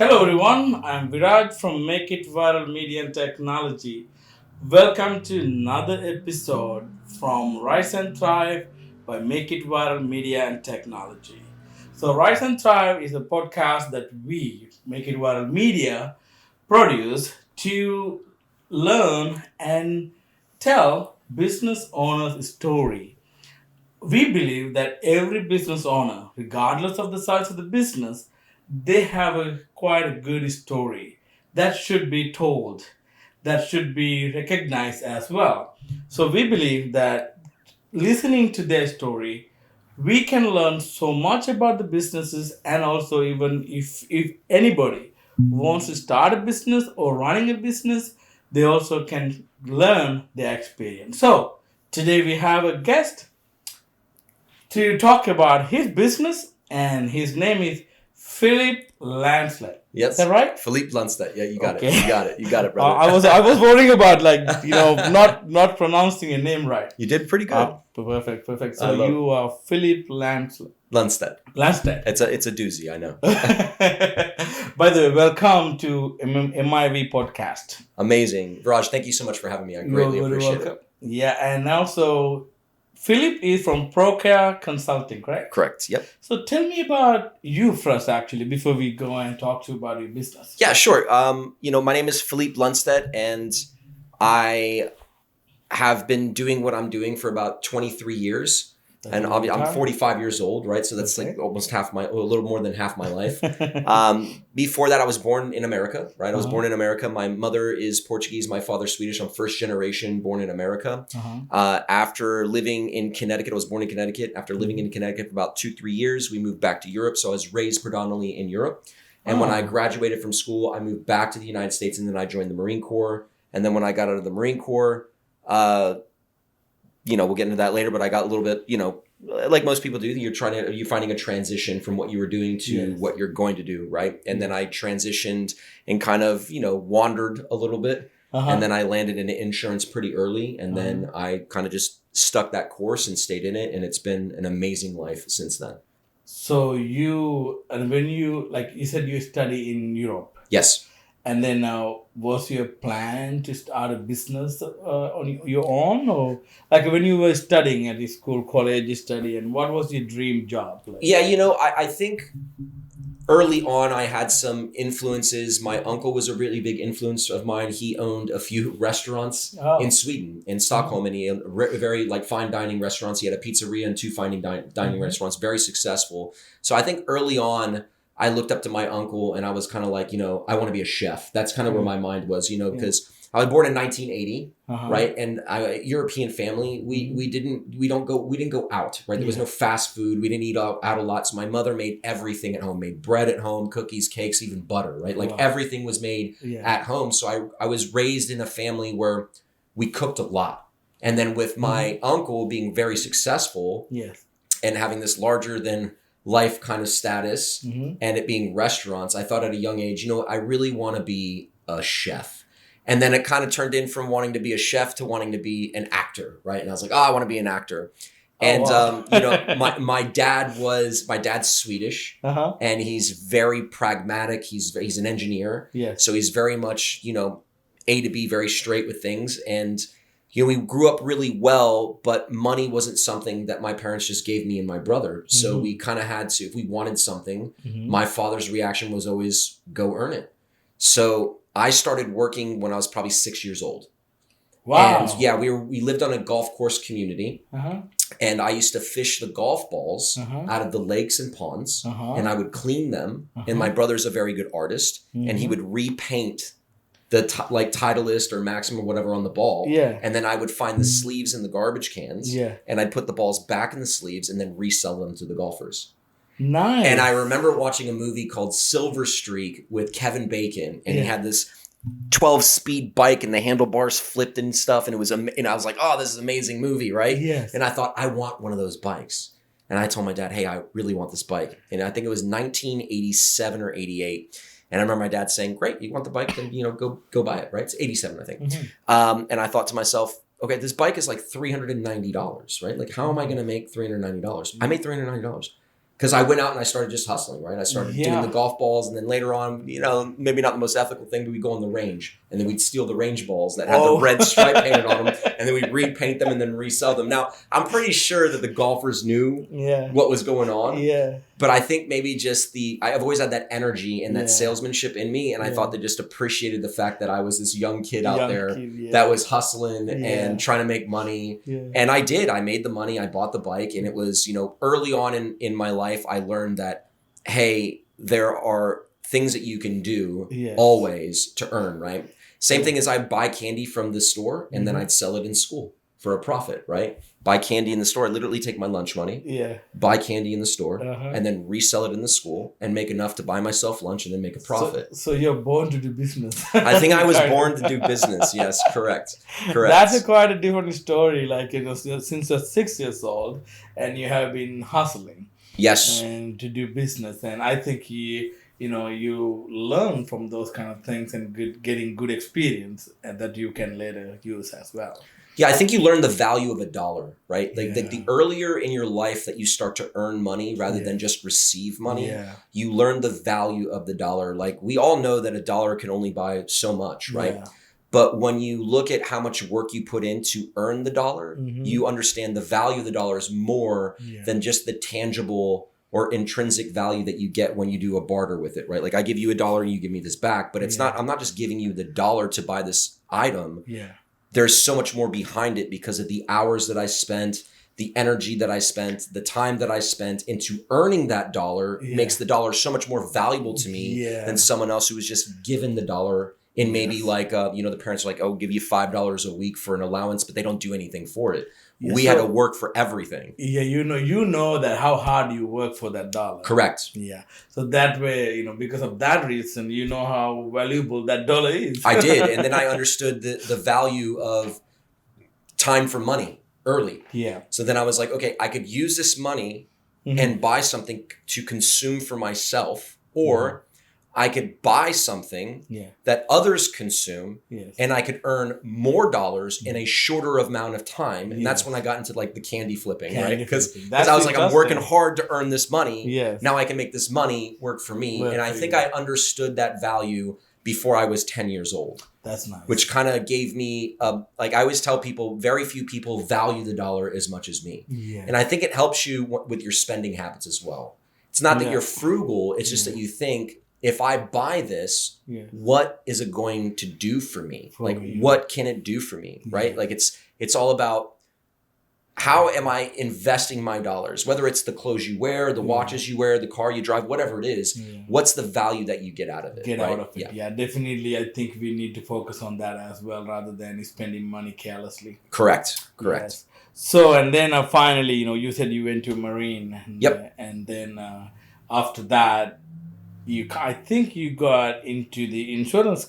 Hello everyone, I'm Viraj from Make It Viral Media and Technology. Welcome to another episode from Rise and Thrive by Make It Viral Media and Technology. So Rise and Thrive is a podcast that we, Make It Viral Media, produce to learn and tell business owners' story. We believe that every business owner, regardless of the size of the business, they have quite a good story that should be told, that should be recognized as well. So we believe that listening to their story, we can learn so much about the businesses, and also even if anybody wants to start a business or running a business, they also can learn their experience. So today we have a guest to talk about his business, and his name is Filip Lundstedt. Yes. Is that right? Filip Lundstedt. Yeah, you got Okay. it. You got it. You got it, brother. I was worrying about not pronouncing your name right. You did pretty good. Perfect. So you are Filip Lundstedt. Lundstedt. It's a doozy, I know. By the way, welcome to MIV podcast. Amazing. Raj, thank you so much for having me. I greatly appreciate it. Yeah, and also Filip is from Procare Consulting, correct? Correct. Yep. So tell me about you first, actually, before we go and talk to you about your business. Yeah, sure. My name is Filip Lundstedt, and I have been doing what I'm doing for about 23 years. And I'm 45 years old, right? So that's like almost a little more than half my life. Before that, I was born in America, right? I was born in America. My mother is Portuguese, my father's Swedish. I'm first generation born in America. After living in Connecticut, I was born in Connecticut. After living in Connecticut for about 2-3 years, we moved back to Europe. So I was raised predominantly in Europe. And when I graduated from school, I moved back to the United States, and then I joined the Marine Corps. And then when I got out of the Marine Corps, we'll get into that later, but I got a little bit, like most people do, you're finding a transition from what you were doing to what you're going to do, right? And then I transitioned and kind of, wandered a little bit. And then I landed in insurance pretty early. And then I kind of just stuck that course and stayed in it. And it's been an amazing life since then. So when you said you study in Europe. Yes. And then was your plan to start a business on your own? Or like when you were studying at the school, college study, and what was your dream job? Like? Yeah, I think early on I had some influences. My uncle was a really big influence of mine. He owned a few restaurants in Sweden, in Stockholm, and he owned very like fine dining restaurants. He had a pizzeria and 2 fine dining restaurants, very successful. So I think early on, I looked up to my uncle, and I was kind of like, I want to be a chef. That's kind of where my mind was, because I was born in 1980, right? And European family, we didn't go out, right? There was no fast food. We didn't eat out a lot. So my mother made everything at home, made bread at home, cookies, cakes, even butter, right? Like everything was made at home. So I was raised in a family where we cooked a lot. And then with my uncle being very successful and having this larger than life kind of status and it being restaurants, I thought at a young age, I really want to be a chef. And then it kind of turned in from wanting to be a chef to wanting to be an actor, right? And I was like, I want to be an actor. And, my dad's Swedish and he's very pragmatic. He's an engineer. So he's very much, A to B, very straight with things. And we grew up really well, but money wasn't something that my parents just gave me and my brother. So we kind of had to, if we wanted something, my father's reaction was always go earn it. So I started working when I was probably 6 years old. Wow. And we lived on a golf course community. And I used to fish the golf balls out of the lakes and ponds, and I would clean them. And my brother's a very good artist, and he would repaint the Titleist or Maxim or whatever on the ball. And then I would find the sleeves in the garbage cans. And I'd put the balls back in the sleeves and then resell them to the golfers. Nice. And I remember watching a movie called Silver Streak with Kevin Bacon, and he had this 12-speed bike and the handlebars flipped and stuff. And I was like, oh, this is an amazing movie, right? And I thought, I want one of those bikes. And I told my dad, hey, I really want this bike. And I think it was 1987 or 88. And I remember my dad saying, great, you want the bike? Then, go buy it, right? It's 87, I think. And I thought to myself, okay, this bike is like $390, right? Like, how am I going to make $390? I made $390. Because I went out and I started just hustling, right? I started doing the golf balls, and then later on, maybe not the most ethical thing, but we'd go on the range, and then we'd steal the range balls that had the red stripe painted on them, and then we'd repaint them and then resell them. Now, I'm pretty sure that the golfers knew what was going on. Yeah. But I think maybe just I've always had that energy and that salesmanship in me, and I thought they just appreciated the fact that I was this young kid out there that was hustling and trying to make money. Yeah. And I did. I made the money. I bought the bike, and it was, early on in my life, I learned that, hey, there are things that you can do always to earn, right? Same thing as I buy candy from the store, and then I'd sell it in school for a profit, right? Buy candy in the store. I literally take my lunch money, buy candy in the store, and then resell it in the school and make enough to buy myself lunch and then make a profit. So you're born to do business. I think I was born to do business. Yes, correct. That's quite a different story. Like, since you're 6 years old and you have been hustling. Yes. And to do business. And I think you learn from those kind of things and getting good experience and that you can later use as well. Yeah, I think you learn the value of a dollar, right? Like the earlier in your life that you start to earn money rather than just receive money, you learn the value of the dollar. Like, we all know that a dollar can only buy so much, right? Yeah. But when you look at how much work you put in to earn the dollar, you understand the value of the dollar is more than just the tangible or intrinsic value that you get when you do a barter with it, right? Like, I give you $1 and you give me this back, but I'm not just giving you the dollar to buy this item. Yeah. There's so much more behind it because of the hours that I spent, the energy that I spent, the time that I spent into earning that dollar makes the dollar so much more valuable to me than someone else who was just given the dollar in maybe like, the parents are like, oh, give you $5 a week for an allowance, but they don't do anything for it. Yeah, we had to work for everything. Yeah, you know that how hard you work for that dollar. Correct. Yeah. So that way, because of that reason, you know how valuable that dollar is. I did. And then I understood the value of time for money early. Yeah. So then I was like, okay, I could use this money and buy something to consume for myself, or I could buy something that others consume, and I could earn more dollars in a shorter amount of time. And that's when I got into like the candy flipping, right? Because I was like, I'm working hard to earn this money. Yes. Now I can make this money work for me. And I think I understood that value before I was 10 years old. That's nice. Which kind of gave me, like I always tell people, very few people value the dollar as much as me. Yeah. And I think it helps you with your spending habits as well. It's not that you're frugal. It's just that you think, if I buy this, what is it going to do for me? What can it do for me, right? Like it's all about how am I investing my dollars? Whether it's the clothes you wear, the watches you wear, the car you drive, whatever it is, what's the value that you get out of it? Out of it. Yeah, definitely. I think we need to focus on that as well rather than spending money carelessly. Correct. Yes. So, and then finally, you said you went to Marine. And then after that, I think you got into the insurance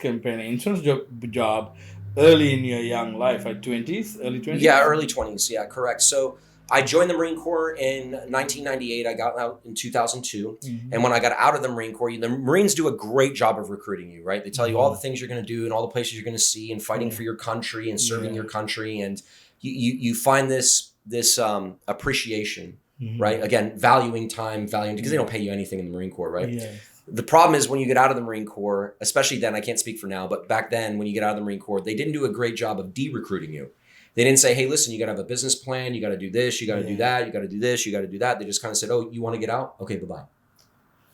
job early in your young life, like early 20s? Yeah, early 20s. Yeah, correct. So I joined the Marine Corps in 1998. I got out in 2002. And when I got out of the Marine Corps, the Marines do a great job of recruiting you, right? They tell you all the things you're going to do and all the places you're going to see and fighting for your country and serving your country. And you find this appreciation, right? Again, valuing time, because they don't pay you anything in the Marine Corps, right? Yeah. The problem is when you get out of the Marine Corps, especially then, I can't speak for now, but back then when you get out of the Marine Corps, they didn't do a great job of de-recruiting you. They didn't say, hey, listen, you got to have a business plan. You got to do this. You got to do that. You got to do this. You got to do that. They just kind of said, oh, you want to get out? Okay, bye-bye.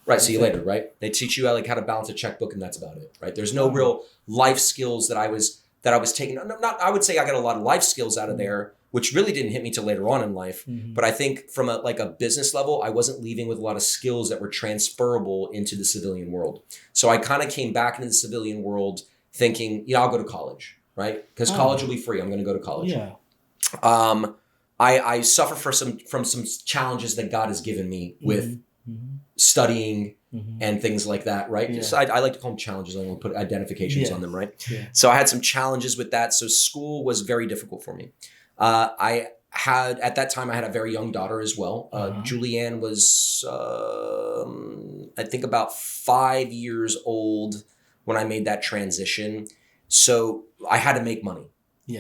Right. See you later. Right. They teach you how to balance a checkbook, and that's about it. Right. There's no real life skills that I was taking. I would say I got a lot of life skills out of there, which really didn't hit me till later on in life. But I think from a business level, I wasn't leaving with a lot of skills that were transferable into the civilian world. So I kind of came back into the civilian world thinking, I'll go to college, right? Because college will be free. I'm going to go to college. Yeah. I suffer from some challenges that God has given me with studying and things like that, right? Yeah. So I like to call them challenges. I don't put identifications on them, right? Yeah. So I had some challenges with that. So school was very difficult for me. At that time, I had a very young daughter as well. Julianne was, I think about 5 years old when I made that transition. So I had to make money,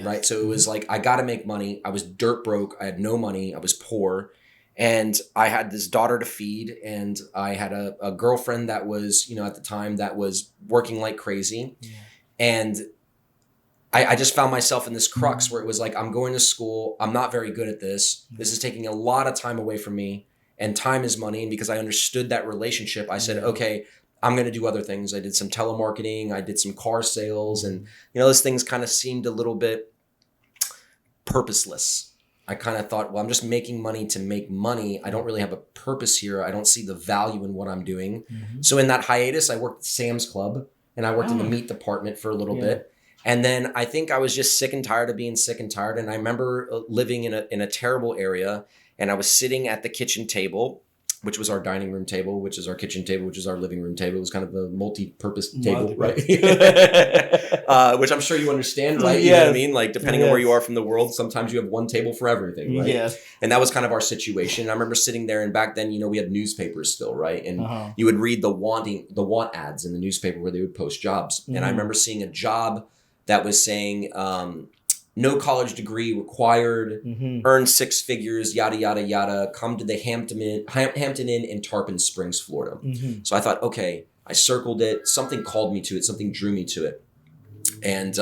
right? So it was like, I got to make money. I was dirt broke. I had no money. I was poor. And I had this daughter to feed, and I had a girlfriend that was, at the time that was working like crazy. Yeah. And I just found myself in this crux where it was like, I'm going to school. I'm not very good at this. This is taking a lot of time away from me, and time is money. And because I understood that relationship, I said, okay, I'm going to do other things. I did some telemarketing. I did some car sales. And, those things kind of seemed a little bit purposeless. I kind of thought, well, I'm just making money to make money. I don't really have a purpose here. I don't see the value in what I'm doing. Mm-hmm. So in that hiatus, I worked at Sam's Club, and I worked in the meat department for a little bit. And then I think I was just sick and tired of being sick and tired. And I remember living in a terrible area, and I was sitting at the kitchen table, which was our dining room table, which is our kitchen table, which is our living room table. It was kind of a multi-purpose table, right? Which I'm sure you understand, right? You know what I mean? Like, depending on where you are from the world, sometimes you have one table for everything, right? Yes. And that was kind of our situation. I remember sitting there, and back then, we had newspapers still, right? And you would read the want ads in the newspaper where they would post jobs. Mm-hmm. And I remember seeing a job that was saying, no college degree required, earn 6 figures, yada, yada, yada, come to the Hampton Inn in Tarpon Springs, Florida. Mm-hmm. So I thought, okay, I circled it. Something called me to it. Something drew me to it. And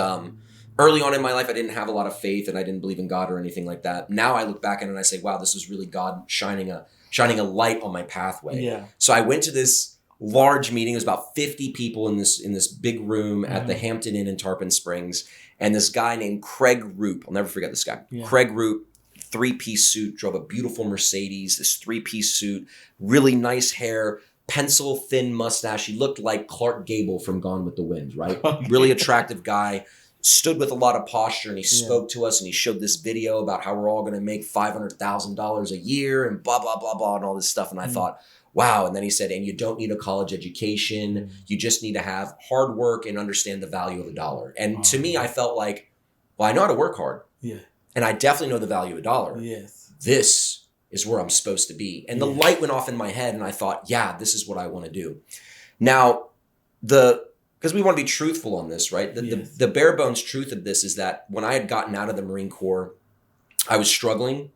early on in my life, I didn't have a lot of faith, and I didn't believe in God or anything like that. Now I look back at it and I say, wow, this was really God shining a light on my pathway. Yeah. So I went to this large meeting. It was about 50 people in this big room at the Hampton Inn in Tarpon Springs. And this guy named Craig Roop, I'll never forget this guy. Yeah. Craig Roop, 3-piece suit, drove a beautiful Mercedes, this 3-piece suit, really nice hair, pencil thin mustache. He looked like Clark Gable from Gone with the Wind, right? Really attractive guy, stood with a lot of posture, and he spoke to us, and he showed this video about how we're all going to make $500,000 a year and blah, blah, blah, blah, and all this stuff. And I thought, wow. And then he said, and you don't need a college education. You just need to have hard work and understand the value of a dollar. And to me, I felt like, well, I know how to work hard. Yeah. And I definitely know the value of a dollar. Yes. This is where I'm supposed to be. And the light went off in my head, and I thought, yeah, this is what I want to do. Now, because we want to be truthful on this, right? The bare bones truth of this is that when I had gotten out of the Marine Corps, I was struggling,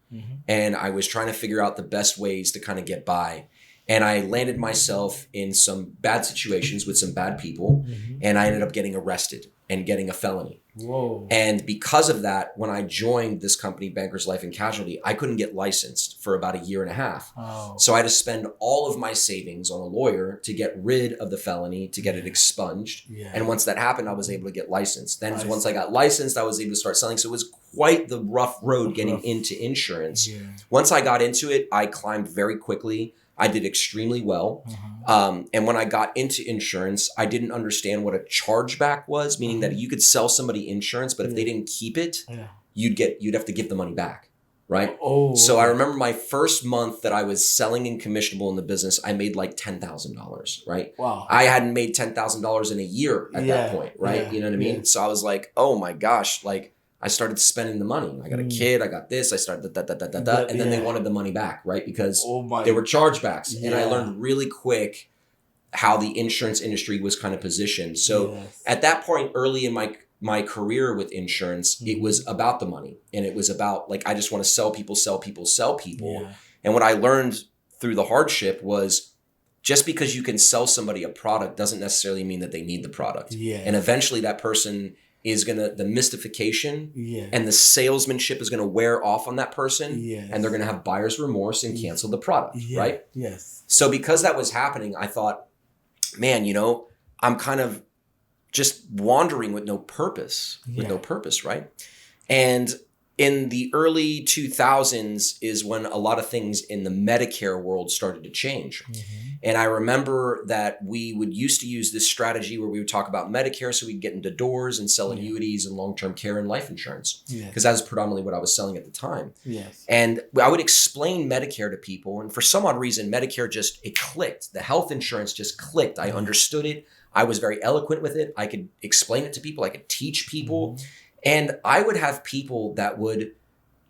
and I was trying to figure out the best ways to kind of get by. And I landed myself in some bad situations with some bad people, and I ended up getting arrested and getting a felony. Whoa. And because of that, when I joined this company, Bankers Life and Casualty, I couldn't get licensed for about 1.5 years. Oh. So I had to spend all of my savings on a lawyer to get rid of the felony, to get it expunged. Yeah. And once that happened, I was able to get licensed. Then once I got licensed, I was able to start selling. So it was quite the rough road getting into insurance. Yeah. Once I got into it, I climbed very quickly. I did extremely well. And when I got into insurance, I didn't understand what a chargeback was, meaning that you could sell somebody insurance, but if they didn't keep it, you'd have to give the money back, right? Oh. So I remember my first month that I was selling and commissionable in the business, I made like $10,000, right? Wow. I hadn't made $10,000 in a year at that point, right? Yeah. You know what I mean? Yeah. So I was like, oh my gosh, like I started spending the money. I got a kid, I got this, I started and then they wanted the money back, right? Because they were chargebacks. Yeah. And I learned really quick how the insurance industry was kind of positioned. So at that point, early in my career with insurance, it was about the money. And it was about like, I just want to sell people. Yeah. And what I learned through the hardship was just because you can sell somebody a product doesn't necessarily mean that they need the product. Yeah. And eventually that person is the mystification and the salesmanship is going to wear off on that person, and they're going to have buyer's remorse and cancel the product, right? Yes. So because that was happening, I thought, man, I'm kind of just wandering with no purpose, right? And in the early 2000s is when a lot of things in the Medicare world started to change. And I remember that we would used to use this strategy where we would talk about Medicare so we'd get into doors and sell annuities and long-term care and life insurance, because that was predominantly what I was selling at the time. Yes. And I would explain Medicare to people, and for some odd reason, Medicare it clicked. The health insurance just clicked. I understood it. I was very eloquent with it. I could explain it to people. I could teach people. And I would have people that would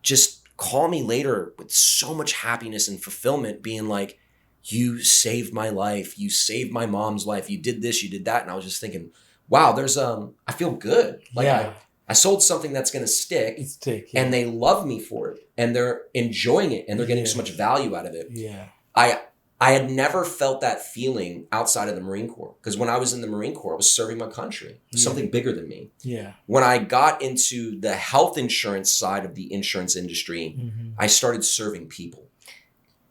just call me later with so much happiness and fulfillment, being like, you saved my life. You saved my mom's life. You did this, you did that. And I was just thinking, wow, I feel good. Like I sold something that's going to stick, yeah. and they love me for it, and they're enjoying it, and they're getting so much value out of it. Yeah. I had never felt that feeling outside of the Marine Corps, because when I was in the Marine Corps, I was serving my country, something bigger than me. Yeah. When I got into the health insurance side of the insurance industry, I started serving people,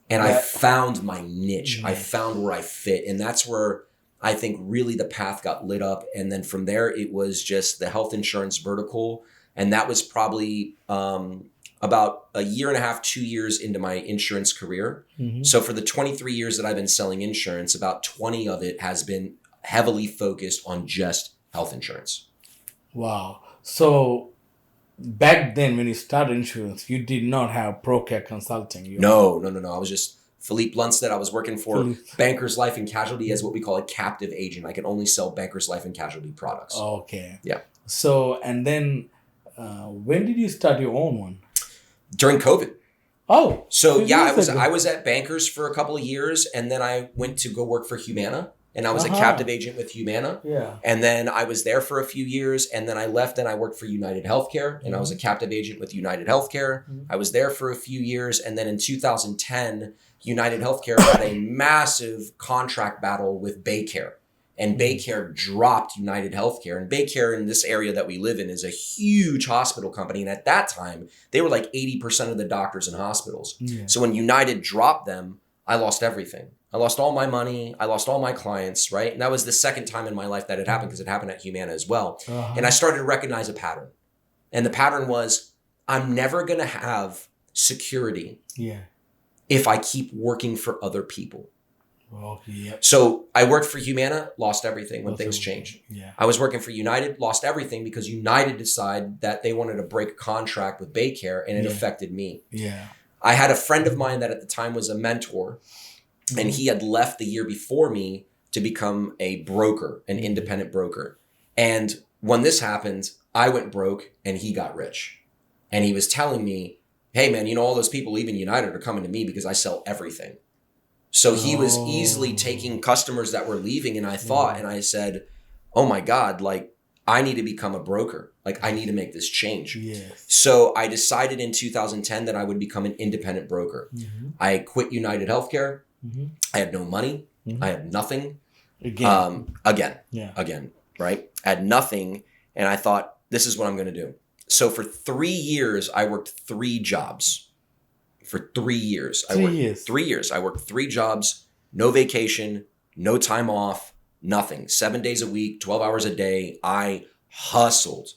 and I found my niche. I found where I fit, and that's where I think really the path got lit up. And then from there, it was just the health insurance vertical, and that was probably about a year and a half, 2 years into my insurance career. So for the 23 years that I've been selling insurance, about 20 of it has been heavily focused on just health insurance. Wow. So back then when you started insurance, you did not have ProCare Consulting. No. I was just Filip Lundstedt. I was working for Bankers Life and Casualty as what we call a captive agent. I could only sell Bankers Life and Casualty products. Okay. Yeah. So, and then when did you start your own one? During COVID. Oh. So yeah, I was at Bankers for a couple of years, and then I went to go work for Humana, and I was a captive agent with Humana. Yeah. And then I was there for a few years, and then I left and I worked for United Healthcare, and I was a captive agent with United Healthcare. I was there for a few years, and then in 2010, United Healthcare had a massive contract battle with Baycare. And Baycare dropped United Healthcare. And Baycare in this area that we live in is a huge hospital company. And at that time, they were like 80% of the doctors in hospitals. Yeah. So when United dropped them, I lost everything. I lost all my money. I lost all my clients, right? And that was the second time in my life that it happened, because it happened at Humana as well. And I started to recognize a pattern. And the pattern was, I'm never going to have security if I keep working for other people. Okay, yep. So I worked for Humana, lost everything when things changed. Yeah. I was working for United, lost everything because United decided that they wanted to break a contract with Baycare, and it affected me. Yeah. I had a friend of mine that at the time was a mentor, and he had left the year before me to become a broker, an independent broker. And when this happened, I went broke and he got rich. And he was telling me, hey man, all those people leaving United are coming to me because I sell everything. So he was easily taking customers that were leaving, and I thought, and I said, oh my God, like I need to become a broker. Like I need to make this change. Yes. So I decided in 2010 that I would become an independent broker. I quit United Healthcare. I had no money. I had nothing. Again, right? I had nothing. And I thought, this is what I'm going to do. So for 3 years, I worked 3 jobs. For 3 years. 3 years. I worked 3 jobs, no vacation, no time off, nothing. 7 days a week, 12 hours a day. I hustled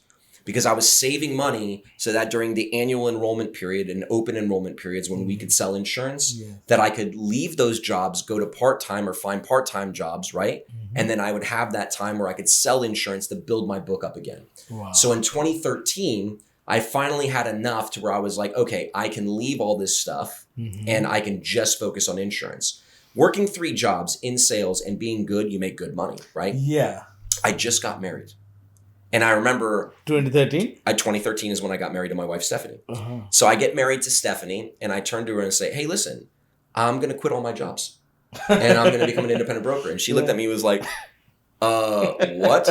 because I was saving money so that during the annual enrollment period and open enrollment periods when we could sell insurance, that I could leave those jobs, go to part-time or find part-time jobs, right? And then I would have that time where I could sell insurance to build my book up again. Wow. So in 2013, I finally had enough to where I was like, okay, I can leave all this stuff and I can just focus on insurance. Working 3 jobs in sales and being good, you make good money, right? Yeah. I just got married. And I remember 2013? 2013 is when I got married to my wife, Stephanie. So I get married to Stephanie and I turn to her and say, hey, listen, I'm going to quit all my jobs and I'm going to become an independent broker. And she looked at me and was like, what?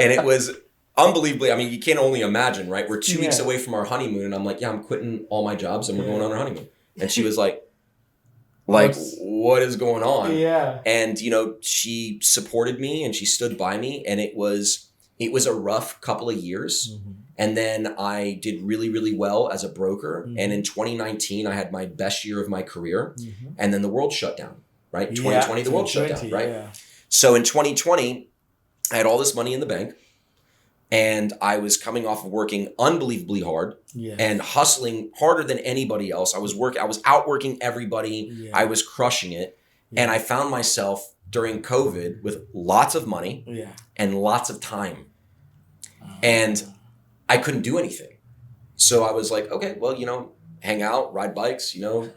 And it was unbelievably, I mean, you can't only imagine, right? We're 2 weeks away from our honeymoon and I'm like, yeah, I'm quitting all my jobs and we're going on our honeymoon. And she was like, what is going on? Yeah. And, she supported me and she stood by me, and it was a rough couple of years. And then I did really, really well as a broker. And in 2019, I had my best year of my career. And then the world shut down, right? 2020, the world shut down, right? Yeah. So in 2020, I had all this money in the bank. And I was coming off of working unbelievably hard and hustling harder than anybody else. I was outworking everybody. Yeah. I was crushing it. Yeah. And I found myself during COVID with lots of money and lots of time. And I couldn't do anything. So I was like, okay, well, hang out, ride bikes, do what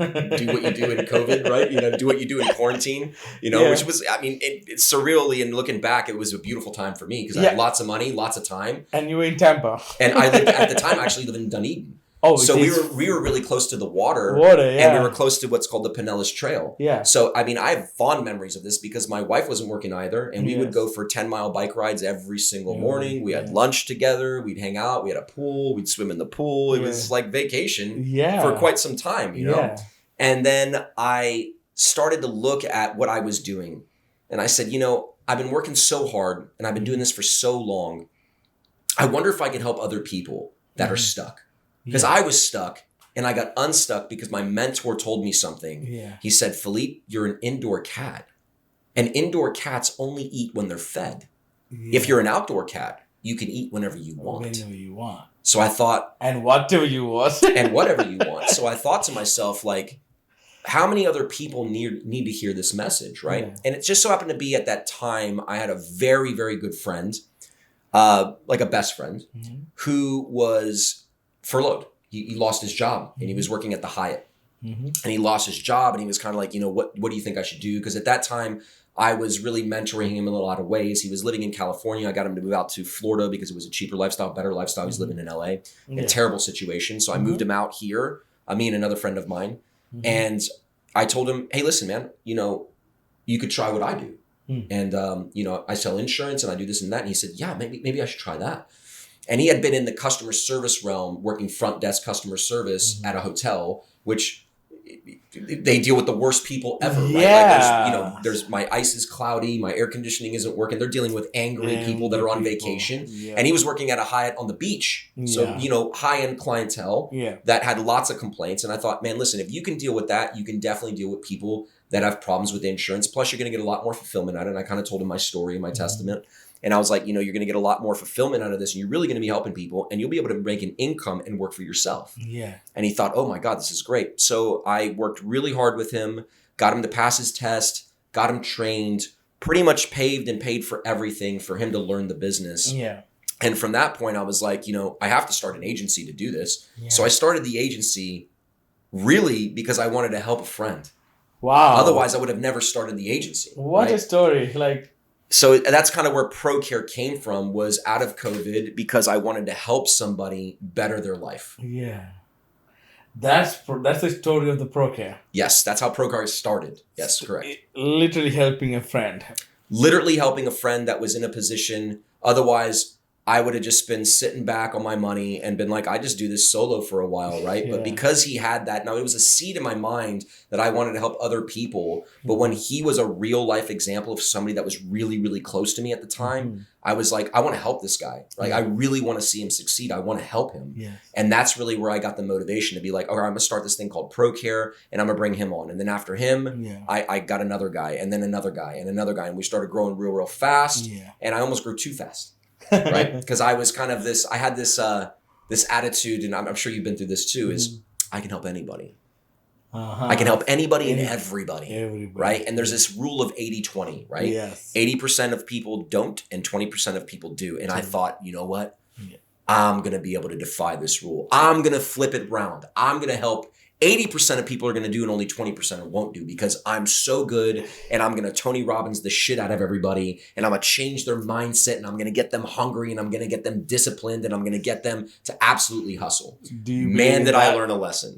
you do in COVID, right? Do what you do in quarantine, which was, I mean, it's surreally, and looking back, it was a beautiful time for me because I had lots of money, lots of time. And you were in Tampa. And I lived, at the time, I actually lived in Dunedin. Oh, so it we is were really close to the water, water, yeah. and we were close to what's called the Pinellas Trail. Yeah. So I mean, I have fond memories of this because my wife wasn't working either, and we would Yes. go for 10-mile bike rides every single morning. We had Yeah. lunch together. We'd hang out. We had a pool. We'd swim in the pool. It was like vacation for quite some time, you know. And then I started to look at what I was doing, and I said, you know, I've been working so hard, and I've been doing this for so long. I wonder if I can help other people that are stuck, because I was stuck. And I got unstuck because my mentor told me something. Yeah. He said, Filip, you're an indoor cat. And indoor cats only eat when they're fed. Yeah. If you're an outdoor cat, you can eat whenever you want. Whenever you want. So I thought... And whatever you want. And whatever you want. So I thought to myself, like, how many other people need to hear this message, right? Yeah. And it just so happened to be at that time, I had a very, very good friend, like a best friend, who was furloughed. He lost his job, and he was working at the Hyatt, and he lost his job, and he was kind of like, you know, what do you think I should do? Because at that time I was really mentoring him in a lot of ways. He was living in California. I got him to move out to Florida because it was a cheaper lifestyle, better lifestyle. He's living in LA, in a terrible situation. So I moved him out here, me and another friend of mine. And I told him, hey, listen, man, you know, you could try what I do. And, you know, I sell insurance and I do this and that. And he said, yeah, maybe I should try that. And he had been in the customer service realm, working front desk customer service at a hotel, which they deal with the worst people ever. Right? Yeah. Like there's my ice is cloudy, my air conditioning isn't working. They're dealing with angry people that are on vacation. Yeah. And he was working at a Hyatt on the beach. So, you know, high-end clientele that had lots of complaints. And I thought, man, listen, if you can deal with that, you can definitely deal with people that have problems with insurance. Plus, you're going to get a lot more fulfillment out of it. And I kind of told him my story, my testament. And I was like, you know, you're going to get a lot more fulfillment out of this, and you're really going to be helping people, and you'll be able to make an income and work for yourself. Yeah. And he thought, oh my God, this is great. So I worked really hard with him, got him to pass his test, got him trained, pretty much paved and paid for everything for him to learn the business. Yeah. And from that point, I was like, you know, I have to start an agency to do this. Yeah. So I started the agency really because I wanted to help a friend. Wow. Otherwise, I would have never started the agency. What a story. Like... So that's kind of where ProCare came from, was out of COVID, because I wanted to help somebody better their life. Yeah. That's the story of the ProCare. Yes, that's how ProCare started. Yes, correct. Literally helping a friend. Literally helping a friend that was in a position, otherwise I would have just been sitting back on my money and been like, I just do this solo for a while, right? Yeah. But because he had that, now it was a seed in my mind that I wanted to help other people. But when he was a real life example of somebody that was really, really close to me at the time, I was like, I want to help this guy. Like, I really want to see him succeed. I want to help him. Yeah. And that's really where I got the motivation to be like, all right, I'm going to start this thing called ProCare, and I'm going to bring him on. And then after him, I got another guy, and then another guy, and another guy. And we started growing real, real fast. Yeah. And I almost grew too fast. Right? Because I was kind of I had this attitude, and I'm sure you've been through this too, is I can help anybody. I can help anybody and everybody, right? And there's this rule of 80-20, right? Yes. 80% of people don't, and 20% of people do. And I thought, you know what? Yeah. I'm going to be able to defy this rule. I'm going to flip it round. I'm going to help 80% of people are going to do, and only 20% won't do, because I'm so good, and I'm going to Tony Robbins the shit out of everybody, and I'm going to change their mindset, and I'm going to get them hungry, and I'm going to get them disciplined, and I'm going to get them to absolutely hustle. Man, did I learn a lesson.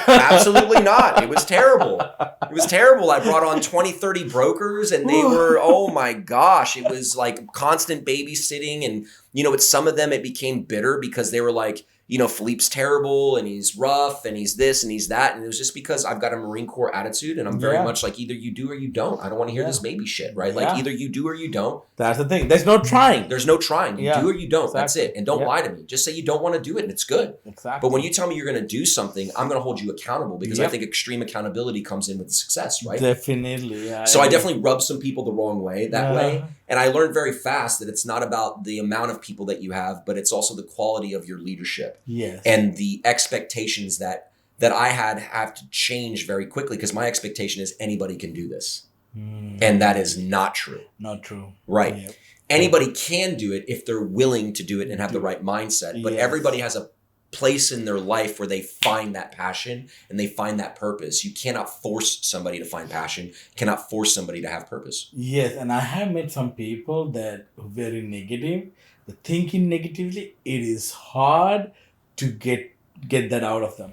Absolutely not. It was terrible. It was terrible. I brought on 20, 30 brokers, and they were, oh my gosh, it was like constant babysitting. And, you know, with some of them, it became bitter because they were like, you know, Filip's terrible, and he's rough, and he's this and he's that. And it was just because I've got a Marine Corps attitude, and I'm very much like, either you do or you don't. I don't want to hear this baby shit, right? Like, either you do or you don't. That's the thing. There's no trying. There's no trying. You do or you don't. Exactly. That's it. And don't lie to me. Just say you don't want to do it, and it's good. Exactly. But when you tell me you're going to do something, I'm going to hold you accountable, because I think extreme accountability comes in with success, right? Definitely. Yeah. So I definitely rubbed some people the wrong way that way. And I learned very fast that it's not about the amount of people that you have, but it's also the quality of your leadership. Yes. And the expectations that I have to change very quickly, because my expectation is anybody can do this. And that is not true. Not true. Right. Yep. Anybody can do it if they're willing to do it and have the right mindset. But everybody has a place in their life where they find that passion and they find that purpose. You cannot force somebody to find passion. You cannot force somebody to have purpose. Yes, and I have met some people that are very negative. They're thinking negatively. It is hard to get get that out of them.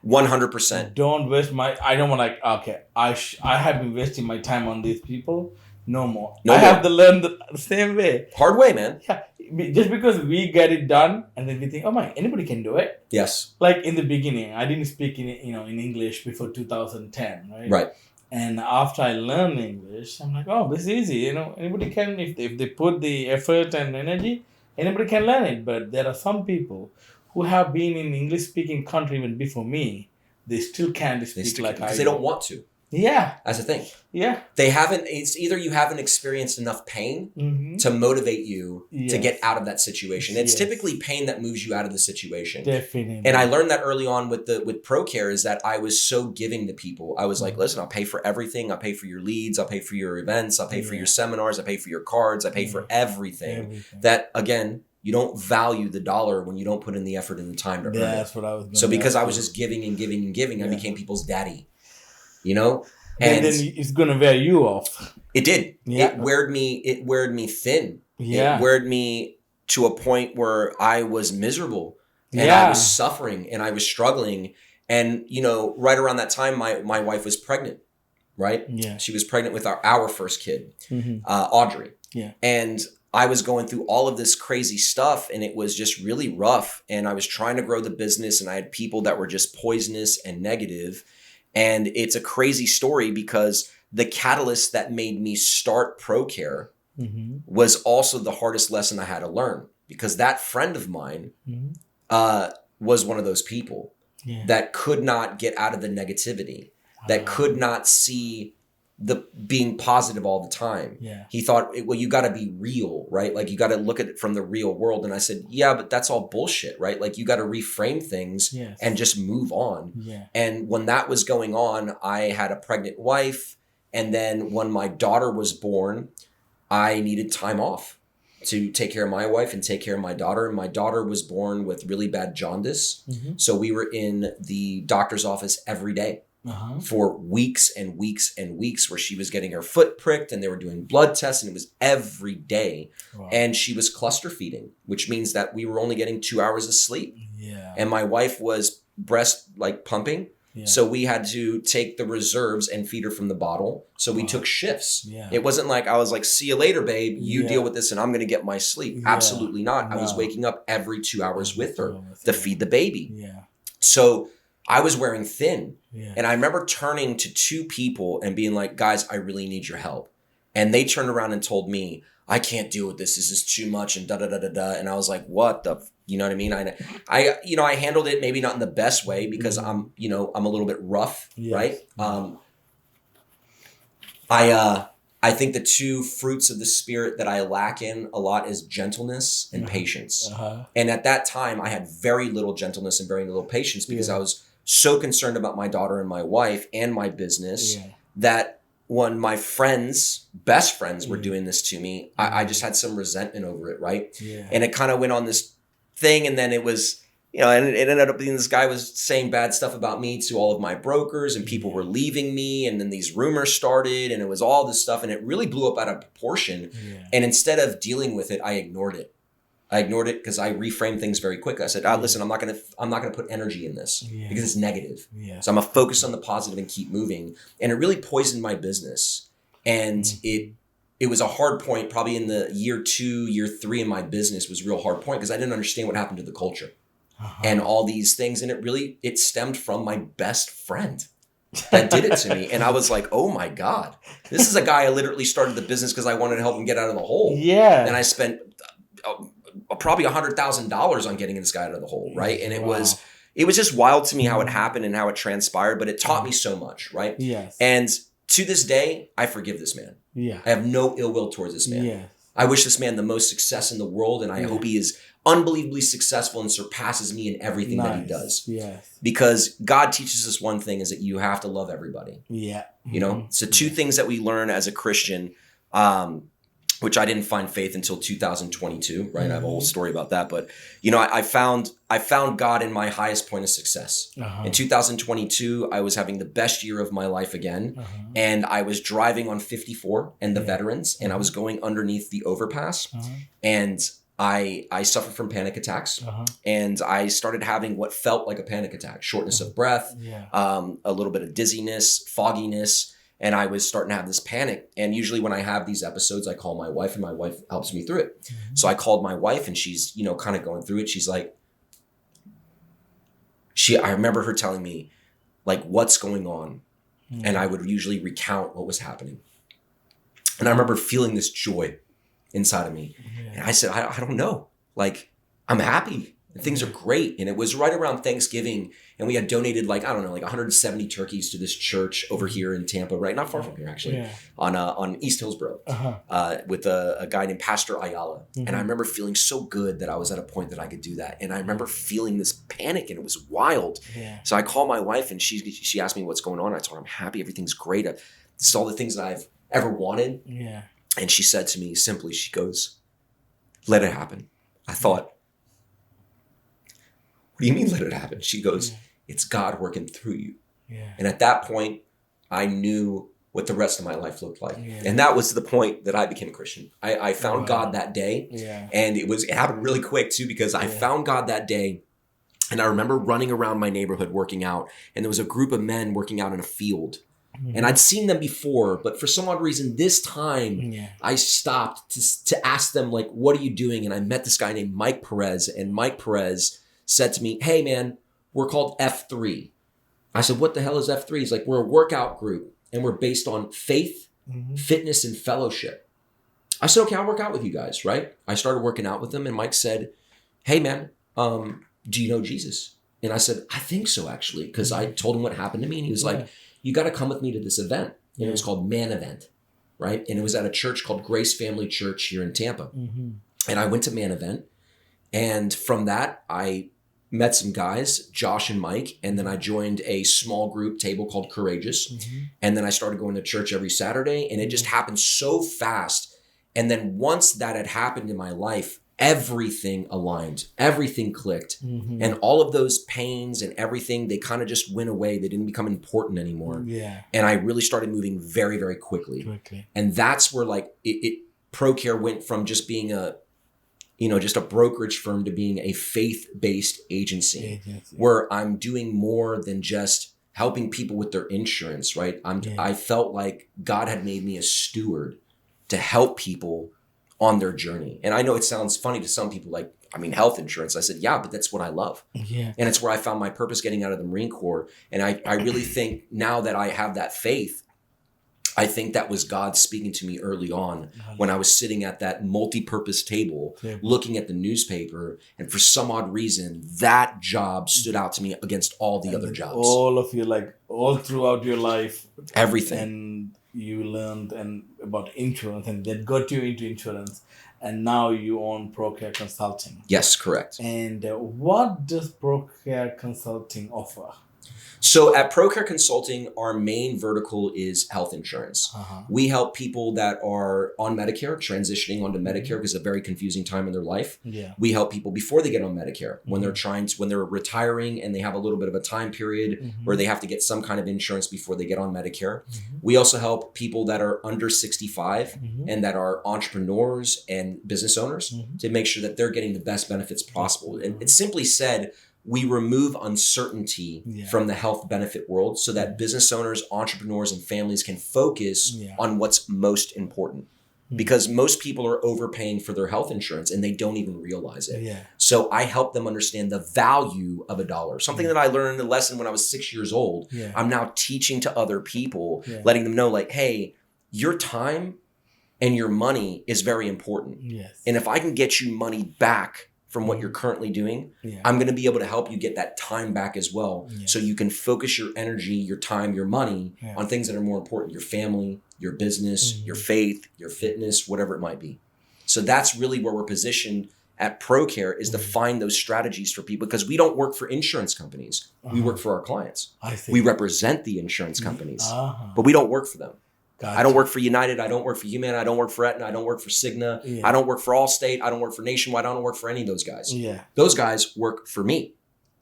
100%. Don't waste I don't want I have been wasting my time on these people. No more. No I more. have to learn the same way. Hard way, man. Yeah. Just because we get it done and then we think, oh my, anybody can do it. Yes. Like in the beginning, I didn't speak in English before 2010, right? Right. And after I learned English, I'm like, oh, this is easy. Anybody can, if they put the effort and energy, anybody can learn it. But there are some people who have been in English-speaking country even before me. They still can't speak like I do. Because they don't want to. Yeah. That's the thing. Yeah. It's either you haven't experienced enough pain to motivate you to get out of that situation. It's typically pain that moves you out of the situation. Definitely. And I learned that early on with ProCare is that I was so giving to people. I was like, listen, I'll pay for everything. I'll pay for your leads. I'll pay for your events. I'll pay for your seminars. I'll pay for your cards. I pay for everything. That, again, you don't value the dollar when you don't put in the effort and the time to earn it. That's what I was doing. So because I was just giving and giving and giving, I became people's daddy. And then it's gonna wear you off. It did. Yeah. It weared me thin. Yeah. It weared me to a point where I was miserable and I was suffering and I was struggling. And right around that time, my wife was pregnant. Right. Yeah. She was pregnant with our first kid, Audrey. Yeah. And I was going through all of this crazy stuff and it was just really rough. And I was trying to grow the business and I had people that were just poisonous and negative. And it's a crazy story because the catalyst that made me start ProCare was also the hardest lesson I had to learn, because that friend of mine was one of those people that could not get out of the negativity, that could not see the being positive all the time. Yeah. He thought, well, you got to be real, right? Like you got to look at it from the real world. And I said, yeah, but that's all bullshit, right? Like you got to reframe things and just move on. Yeah. And when that was going on, I had a pregnant wife. And then when my daughter was born, I needed time off to take care of my wife and take care of my daughter. And my daughter was born with really bad jaundice. So we were in the doctor's office every day. For weeks and weeks and weeks, where she was getting her foot pricked and they were doing blood tests, and it was every day. Wow. And she was cluster feeding, which means that we were only getting 2 hours of sleep. Yeah. And my wife was breast pumping. Yeah. So we had to take the reserves and feed her from the bottle. So we took shifts. Yeah. It wasn't like I was like, see you later, babe. You deal with this and I'm going to get my sleep. Yeah. Absolutely not. No. I was waking up every 2 hours with her to feed the baby. Yeah. So I was wearing thin. Yeah. And I remember turning to two people and being like, guys, I really need your help. And they turned around and told me, I can't deal with this. This is too much and da-da-da-da-da. And I was like, what the, you know what I mean? I handled it maybe not in the best way because I'm a little bit rough, right? I think the two fruits of the spirit that I lack in a lot is gentleness and patience. And at that time I had very little gentleness and very little patience because I was so concerned about my daughter and my wife and my business that when my best friends were doing this to me, I just had some resentment over it, right? Yeah. And it kind of went on this thing, and then it was, and it ended up being this guy was saying bad stuff about me to all of my brokers, and people were leaving me, and then these rumors started, and it was all this stuff, and it really blew up out of proportion. Yeah. And instead of dealing with it, I ignored it. I ignored it because I reframed things very quick. I said, listen, I'm not gonna put energy in this because it's negative. Yeah. So I'm gonna focus on the positive and keep moving. And it really poisoned my business. And it was a hard point, probably in the year 2, year 3 in my business was a real hard point because I didn't understand what happened to the culture and all these things. And it stemmed from my best friend that did it to me. And I was like, oh my God, this is a guy I literally started the business because I wanted to help him get out of the hole. Yeah. And I spent probably $100,000 on getting this guy out of the hole, right? And it was just wild to me how it happened and how it transpired, but it taught me so much, right? Yes. And to this day, I forgive this man. Yeah. I have no ill will towards this man. Yeah. I wish this man the most success in the world, and I hope he is unbelievably successful and surpasses me in everything that he does. Yes. Because God teaches us one thing, is that you have to love everybody. Yeah. So two things that we learn as a Christian, which I didn't find faith until 2022, right? I have a whole story about that. But, I found God in my highest point of success. In 2022, I was having the best year of my life again. And I was driving on 54 and the veterans, and I was going underneath the overpass. And I suffered from panic attacks, and I started having what felt like a panic attack, shortness of breath, a little bit of dizziness, fogginess, and I was starting to have this panic. And usually when I have these episodes, I call my wife, and my wife helps me through it. So I called my wife, and she's, kind of going through it. She's like, I remember her telling me, like, what's going on? And I would usually recount what was happening. And I remember feeling this joy inside of me. And I said, I don't know. Like, I'm happy. And things are great. And it was right around Thanksgiving. And we had donated, like 170 turkeys to this church over here in Tampa, right? Not far from here, actually, on East Hillsborough, with a guy named Pastor Ayala. And I remember feeling so good that I was at a point that I could do that. And I remember feeling this panic, and it was wild. So I called my wife, and she asked me what's going on. I told her I'm happy. Everything's great. This is all the things that I've ever wanted. And she said to me simply, she goes, let it happen. I thought, what do you mean let it happen? She goes, it's God working through you. And at that point, I knew what the rest of my life looked like. And that was the point that I became a Christian. I found God that day. And it happened really quick too, because I found God that day. And I remember running around my neighborhood working out, and there was a group of men working out in a field. And I'd seen them before, but for some odd reason, this time I stopped to ask them, like, what are you doing? And I met this guy named Mike Perez, and Mike Perez said to me, hey man, we're called F3. I said, what the hell is F3? He's like, we're a workout group, and we're based on faith, fitness, and fellowship. I said, okay, I'll work out with you guys, right? I started working out with them, and Mike said, hey man, do you know Jesus? And I said, I think so, actually, because I told him what happened to me, and he was like, you got to come with me to this event. And it was called Man Event, right? And it was at a church called Grace Family Church here in Tampa. And I went to Man Event. And from that, I met some guys, Josh and Mike. And then I joined a small group table called Courageous. And then I started going to church every Saturday. And it just happened so fast. And then once that had happened in my life, everything aligned, everything clicked. And all of those pains and everything, they kind of just went away. They didn't become important anymore. And I really started moving very, very quickly. And that's where ProCare went from just being just a brokerage firm to being a faith-based agency where I'm doing more than just helping people with their insurance, right? I felt like God had made me a steward to help people on their journey. And I know it sounds funny to some people, like, health insurance. I said, yeah, but that's what I love. And it's where I found my purpose getting out of the Marine Corps. And I really think now that I have that faith, I think that was God speaking to me early on when I was sitting at that multi-purpose table, looking at the newspaper. And for some odd reason, that job stood out to me against all the other jobs. All of you, like all throughout your life. Everything. And you learned about insurance, and that got you into insurance. And now you own ProCare Consulting. Yes, correct. And what does ProCare Consulting offer? So at ProCare Consulting, our main vertical is health insurance. We help people that are on Medicare, transitioning onto Medicare because it's a very confusing time in their life. We help people before they get on Medicare, when they're retiring and they have a little bit of a time period where they have to get some kind of insurance before they get on Medicare. We also help people that are under 65 and that are entrepreneurs and business owners to make sure that they're getting the best benefits possible. And it's simply said, we remove uncertainty from the health benefit world so that business owners, entrepreneurs, and families can focus on what's most important. Because most people are overpaying for their health insurance and they don't even realize it. So I help them understand the value of a dollar. Something that I learned in a lesson when I was 6 years old. I'm now teaching to other people, letting them know, like, hey, your time and your money is very important. And if I can get you money back from what you're currently doing, I'm going to be able to help you get that time back as well. So you can focus your energy, your time, your money on things that are more important, your family, your business, your faith, your fitness, whatever it might be. So that's really where we're positioned at ProCare, is to find those strategies for people, because we don't work for insurance companies. We work for our clients. We represent the insurance companies, but we don't work for them. Gotcha. I don't work for United. I don't work for Humana. I don't work for Aetna. I don't work for Cigna. I don't work for Allstate. I don't work for Nationwide. I don't work for any of those guys. Those guys work for me.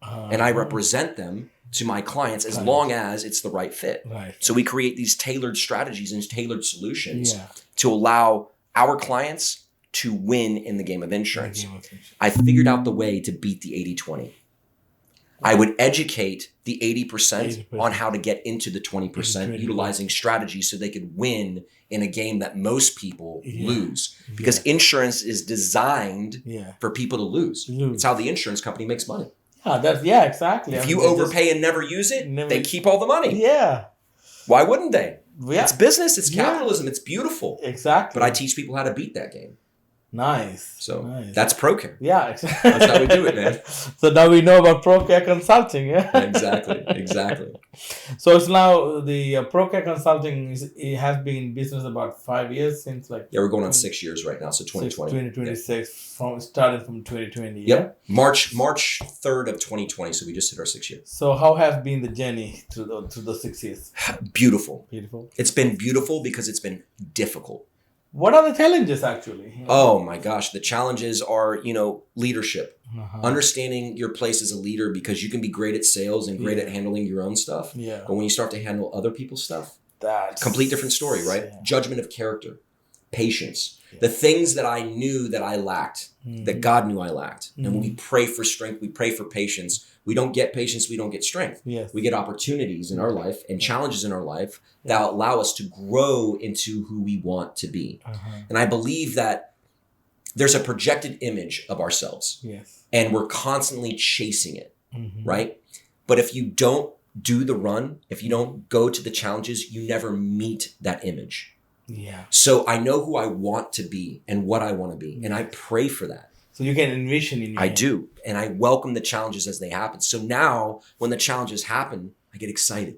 And I represent them to my clients as long as it's the right fit. So we create these tailored strategies and tailored solutions to allow our clients to win in the game of insurance. I figured out the way to beat the 80-20. I would educate the 80% on how to get into the 20%, utilizing strategies so they could win in a game that most people lose. Because insurance is designed for people to lose. It's how the insurance company makes money. Exactly. If you overpay and never use it, they keep all the money. Yeah. Why wouldn't they? It's business. It's capitalism. It's beautiful. Exactly. But I teach people how to beat that game. Nice. So that's ProCare. Yeah, exactly. That's how we do it, man. So now we know about ProCare Consulting. Yeah. Exactly. So it's now the ProCare Consulting it has been in business about 5 years since we're going on 6 years right now. So 2020. 2026 started from 2020. Yep. March 3rd of 2020. So we just hit our 6 years. So how has been the journey to the 6 years? Beautiful. Beautiful. It's been beautiful because it's been difficult. What are the challenges actually? Oh my gosh. The challenges are, leadership. Understanding your place as a leader, because you can be great at sales and great at handling your own stuff. Yeah. But when you start to handle other people's stuff, that's complete different story, right? Yeah. Judgment of character, patience, the things that I knew that I lacked, that God knew I lacked. And when we pray for strength, we pray for patience. We don't get patience, we don't get strength. Yes. We get opportunities in our life and challenges in our life that allow us to grow into who we want to be. And I believe that there's a projected image of ourselves. Yes. And we're constantly chasing it, right? But if you don't do the run, if you don't go to the challenges, you never meet that image. Yeah. So I know who I want to be and what I want to be. And I pray for that. So you can envision in your I do. And I welcome the challenges as they happen. So now when the challenges happen, I get excited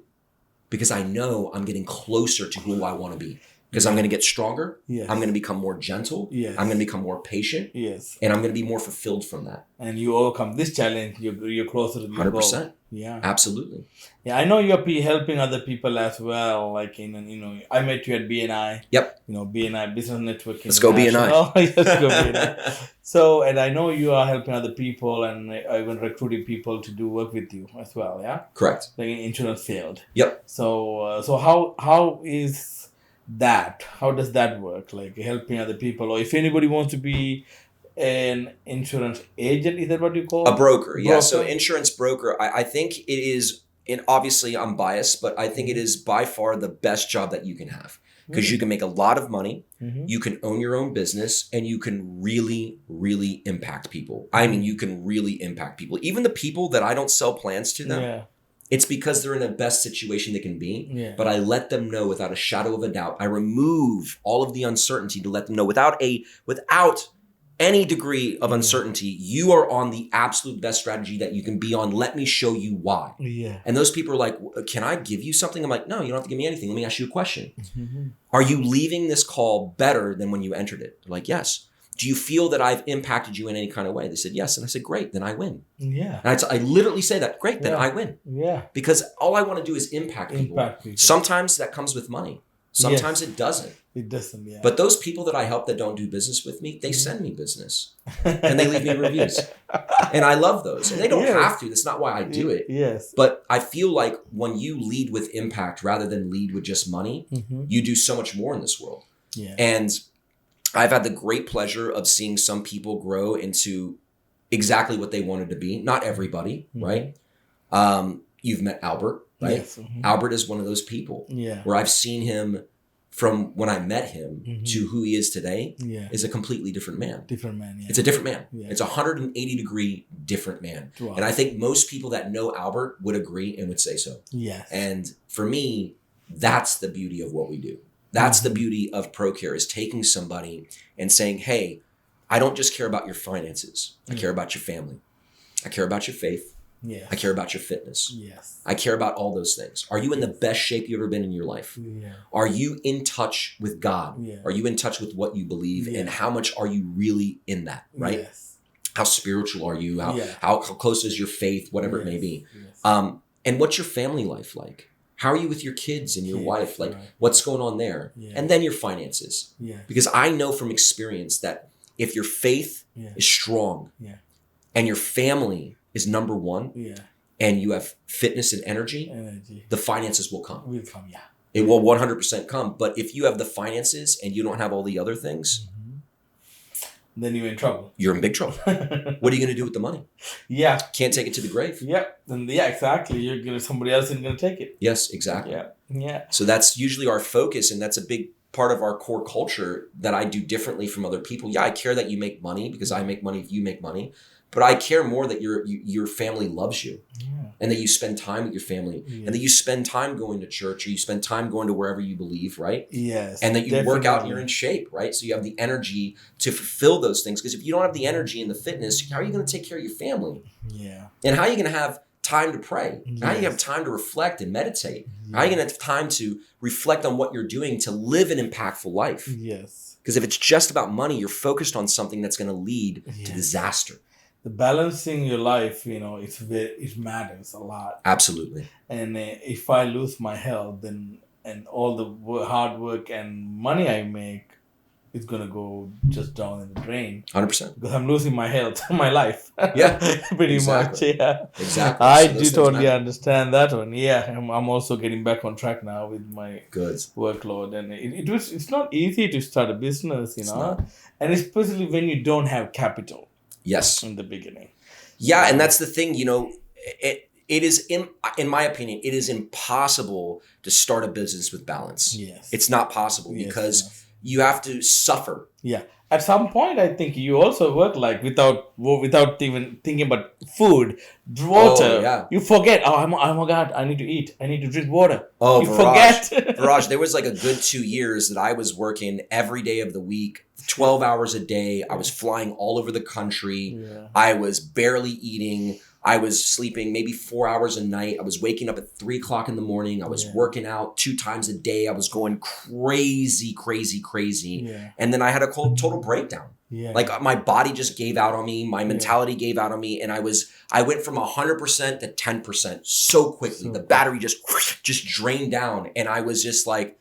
because I know I'm getting closer to who I want to be. Because I'm going to get stronger. Yes. I'm going to become more gentle. Yes. I'm going to become more patient. Yes. And I'm going to be more fulfilled from that. And you overcome this challenge, you're closer to the 100%. Goal. Yeah. Absolutely. Yeah, I know you're helping other people as well. Like, I met you at BNI. Yep. BNI Business Network. Let's go BNI. Let's go BNI. So, and I know you are helping other people and even recruiting people to do work with you as well, yeah? Correct. Like in insurance field. Yep. So how is that? How does that work? Like helping other people, or if anybody wants to be an insurance agent, is that what you call a broker? Yeah. So insurance broker, I think it is, and obviously I'm biased, but I think it is by far the best job that you can have, because you can make a lot of money, you can own your own business, and you can really, really impact people. I mean, you can really impact people. Even the people that I don't sell plans to them. Yeah. It's because they're in the best situation they can be. Yeah. But I let them know without a shadow of a doubt. I remove all of the uncertainty to let them know without any degree of uncertainty, you are on the absolute best strategy that you can be on. Let me show you why. Yeah. And those people are like, can I give you something? I'm like, no, you don't have to give me anything. Let me ask you a question. Are you leaving this call better than when you entered it? They're like, yes. Do you feel that I've impacted you in any kind of way? They said, yes. And I said, great, then I win. Yeah. And I literally say that, great, then I win. Yeah. Because all I want to do is impact people. Sometimes that comes with money. Sometimes it doesn't. It doesn't, yeah. But those people that I help that don't do business with me, they send me business. And they leave me reviews. And I love those. And they don't have to. That's not why I do it. Yes. But I feel like when you lead with impact rather than lead with just money, you do so much more in this world. Yeah. And I've had the great pleasure of seeing some people grow into exactly what they wanted to be. Not everybody, right? You've met Albert, right? Yes. Albert is one of those people where I've seen him from when I met him to who he is today is a completely different man. Different man, yeah. It's a different man. Yeah. It's a 180-degree different man. Wow. And I think most people that know Albert would agree and would say so. Yes. And for me, that's the beauty of what we do. That's the beauty of ProCare, is taking somebody and saying, hey, I don't just care about your finances. I care about your family. I care about your faith. Yes. I care about your fitness. Yes. I care about all those things. Are you in the best shape you've ever been in your life? Yeah. Are you in touch with God? Yeah. Are you in touch with what you believe? Yeah. And how much are you really in that, right? Yes. How spiritual are you? How close is your faith? Whatever it may be. Yes. And what's your family life like? How are you with your kids and your wife? Like, what's going on there? Yeah. And then your finances. Yeah. Because I know from experience that if your faith is strong and your family is number one and you have fitness and energy, the finances will come. It will 100% come. But if you have the finances and you don't have all the other things, then you're in trouble. You're in big trouble. What are you going to do with the money? Yeah. Can't take it to the grave. Yeah. And yeah, exactly. Somebody else is going to take it. Yes, exactly. Yeah. Yeah. So that's usually our focus, and that's a big part of our core culture that I do differently from other people. Yeah, I care that you make money because I make money if you make money, but I care more that your family loves you, and that you spend time with your family, and that you spend time going to church, or you spend time going to wherever you believe, right? Yes. And that you work out and you're in shape, right? So you have the energy to fulfill those things. Because if you don't have the energy and the fitness, how are you going to take care of your family? Yeah. And how are you going to have time to pray? Yes. How are you going to have time to reflect and meditate? How are you going to have time to reflect on what you're doing to live an impactful life? Yes. Because if it's just about money, you're focused on something that's going to lead to disaster. The balancing your life, it matters a lot. Absolutely. And if I lose my health, then and all the hard work and money I make is gonna go just down in the drain. 100%. Because I'm losing my health, my life. Yeah, pretty exactly. much. Yeah, exactly. I So do those totally things matter. understand that one. Yeah, I'm also getting back on track now with my Good. workload, and it's not easy to start a business, It's not. and especially when you don't have capital Yes. in the beginning. Yeah, and that's the thing. It is in my opinion, it is impossible to start a business with balance. Yes, It's not possible because you have to suffer. Yeah. At some point, I think you also work like without even thinking about food, water. Oh, yeah. You forget. Oh my God! I need to eat. I need to drink water. Oh, you Viraj. forget. Viraj, there was like a good 2 years that I was working every day of the week, 12 hours a day. I was flying all over the country. Yeah. I was barely eating. I was sleeping maybe 4 hours a night. I was waking up at 3 o'clock in the morning. I was working out 2 times a day. I was going crazy. Yeah. And then I had a total breakdown. Yeah. Like my body just gave out on me. My mentality gave out on me. And I went from 100% to 10% so quickly. The battery just drained down. And I was just like,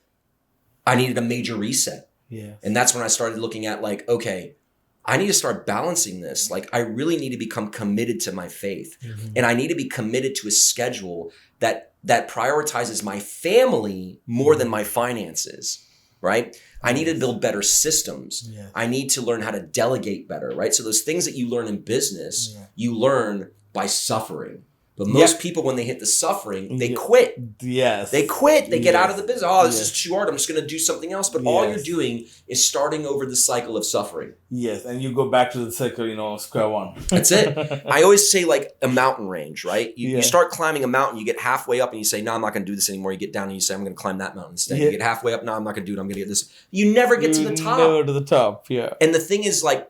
I needed a major reset. Yeah. And that's when I started looking at like, okay, I need to start balancing this. Like I really need to become committed to my faith. Mm-hmm. And I need to be committed to a schedule that prioritizes my family more than my finances, right? I need to build better systems. Yeah. I need to learn how to delegate better, right? So those things that you learn in business, you learn by suffering. But most people, when they hit the suffering, they quit. Yes. They quit. They get out of the business. Oh, this Yes. is too hard. I'm just going to do something else. But all you're doing is starting over the cycle of suffering. Yes, and you go back to the circle, square one. That's it. I always say like a mountain range, right? You start climbing a mountain, you get halfway up and you say, no, I'm not going to do this anymore. You get down and you say, I'm going to climb that mountain instead. You get halfway up, no, I'm not going to do it. I'm going to get this. You never get to the top. Never to the top, yeah. And the thing is like,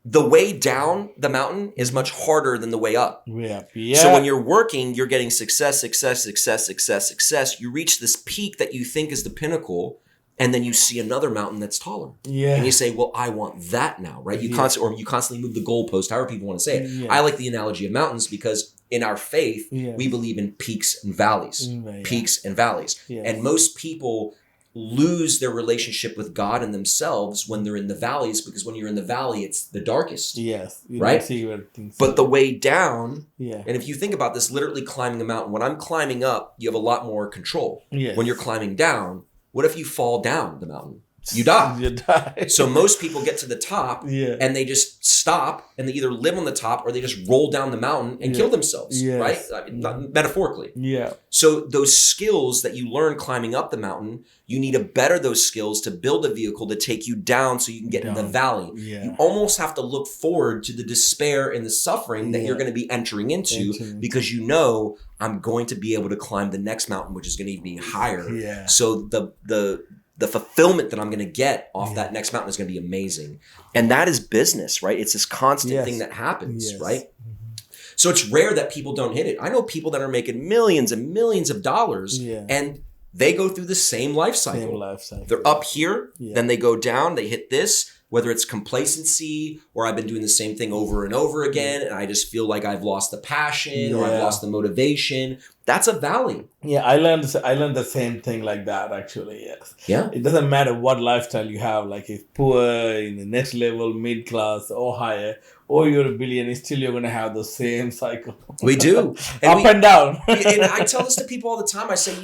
the way down the mountain is much harder than the way up. Yeah. So when you're working, you're getting success. You reach this peak that you think is the pinnacle, and then you see another mountain that's taller. Yeah. And you say, well, I want that now, right? You constantly move the goalpost, however people want to say it. Yeah. I like the analogy of mountains because in our faith, we believe in peaks and valleys. Peaks and valleys. Yes. And most people lose their relationship with God and themselves when they're in the valleys, because when you're in the valley, it's the darkest. Yes. You right? don't see where things But the way down, and if you think about this, literally climbing a mountain, when I'm climbing up, you have a lot more control. Yes. When you're climbing down, what if you fall down the mountain? You die. You die. So most people get to the top and they just stop and they either live on the top or they just roll down the mountain and kill themselves, right? I mean, not metaphorically. Yeah. So those skills that you learn climbing up the mountain, you need to better those skills to build a vehicle to take you down so you can get in the valley. Yeah. You almost have to look forward to the despair and the suffering that you're going to be entering into because you know I'm going to be able to climb the next mountain, which is going to be higher. Yeah. So the fulfillment that I'm going to get off that next mountain is going to be amazing. And that is business, right? It's this constant thing that happens, right? Mm-hmm. So it's rare that people don't hit it. I know people that are making millions and millions of dollars and they go through the same life cycle. They're up here, then they go down, they hit this, whether it's complacency or I've been doing the same thing over and over again and I just feel like I've lost the passion or I've lost the motivation. That's a valley. Yeah, I learned the same thing like that actually, yes. Yeah. It doesn't matter what lifestyle you have, like if poor, in the next level, mid class or higher, or you're a billionaire, still you're going to have the same cycle. We do. And and down. And I tell this to people all the time. I say,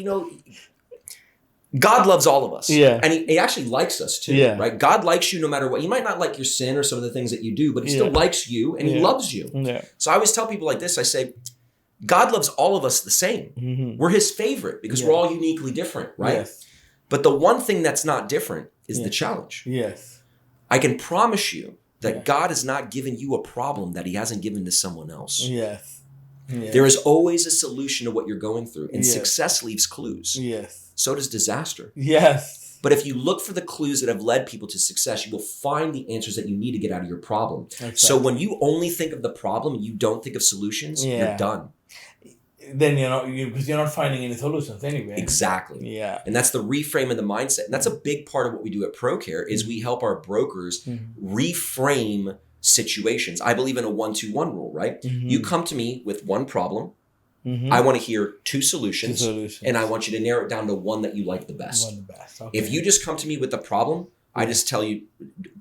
God loves all of us. Yeah. And he actually likes us too, Yeah. right? God likes you no matter what. He might not like your sin or some of the things that you do, but he still likes you and he loves you. Yeah. So I always tell people like this, I say, God loves all of us the same. Mm-hmm. We're his favorite because we're all uniquely different, right? Yes. But the one thing that's not different is the challenge. Yes. I can promise you that God has not given you a problem that he hasn't given to someone else. Yes. Yes. There is always a solution to what you're going through, and success leaves clues. Yes. So does disaster. Yes. But if you look for the clues that have led people to success, you will find the answers that you need to get out of your problem. Exactly. So when you only think of the problem and you don't think of solutions, you're done. Then because you're not finding any solutions anyway. Exactly. Yeah. And that's the reframe of the mindset. And that's a big part of what we do at ProCare is we help our brokers reframe situations. I believe in a 1-2-1 rule, right? Mm-hmm. You come to me with one problem. Mm-hmm. I want to hear two solutions, and I want you to narrow it down to one that you like the best. Okay. If you just come to me with the problem, I just tell you,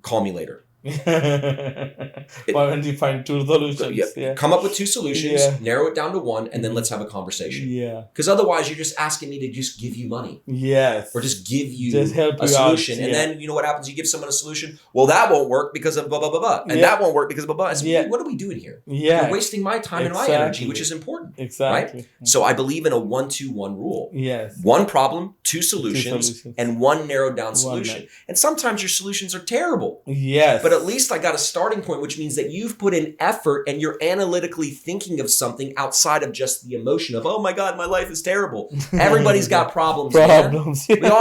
call me later. Why don't you find two solutions? Come up with two solutions, narrow it down to one, and then let's have a conversation. Because otherwise you're just asking me to just give you money. Or just give you a solution. And then you know what happens? You give someone a solution. Well, that won't work because of blah, blah, blah, blah. And that won't work because of blah, blah. So what are we doing here? You're wasting my time and my energy, which is important. Exactly. Right? So I believe in a 1-2-1 rule. Yes. One problem, two solutions, and one narrowed down solution. And sometimes your solutions are terrible. Yes. But at least I got a starting point, which means that you've put in effort and you're analytically thinking of something outside of just the emotion of, oh my God, my life is terrible. Everybody's got problems. We all